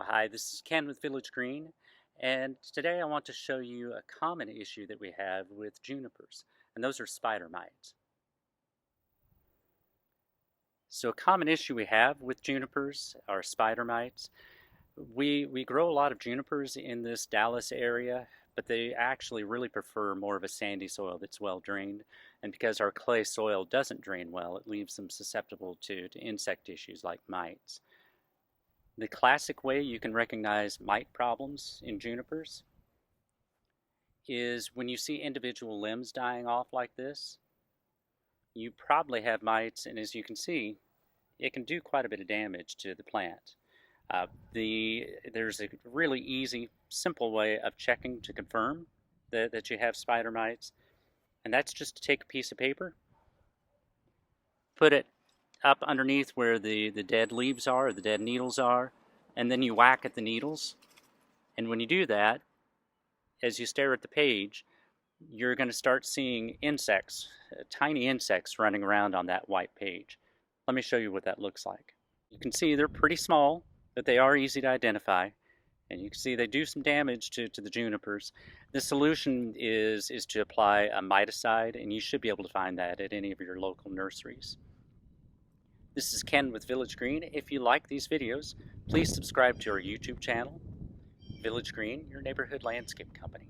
Well, hi, this is Ken with Village Green, and today I want to show you a common issue that we have with junipers, and those are spider mites. So a common issue we have with junipers are spider mites. We grow a lot of junipers in this Dallas area, but they actually really prefer more of a sandy soil that's well drained, and because our clay soil doesn't drain well, it leaves them susceptible to insect issues like mites. The classic way you can recognize mite problems in junipers is when you see individual limbs dying off like this, you probably have mites, and as you can see, it can do quite a bit of damage to the plant. There's a really easy, simple way of checking to confirm that you have spider mites, and that's just to take a piece of paper, put it up underneath where the dead leaves are, or the dead needles are, and then you whack at the needles. And when you do that, as you stare at the page, you're going to start seeing insects, tiny insects running around on that white page. Let me show you what that looks like. You can see they're pretty small, but they are easy to identify. And you can see they do some damage to the junipers. The solution is to apply a miticide, and you should be able to find that at any of your local nurseries. This is Ken with Village Green. If you like these videos, please subscribe to our YouTube channel, Village Green, your neighborhood landscape company.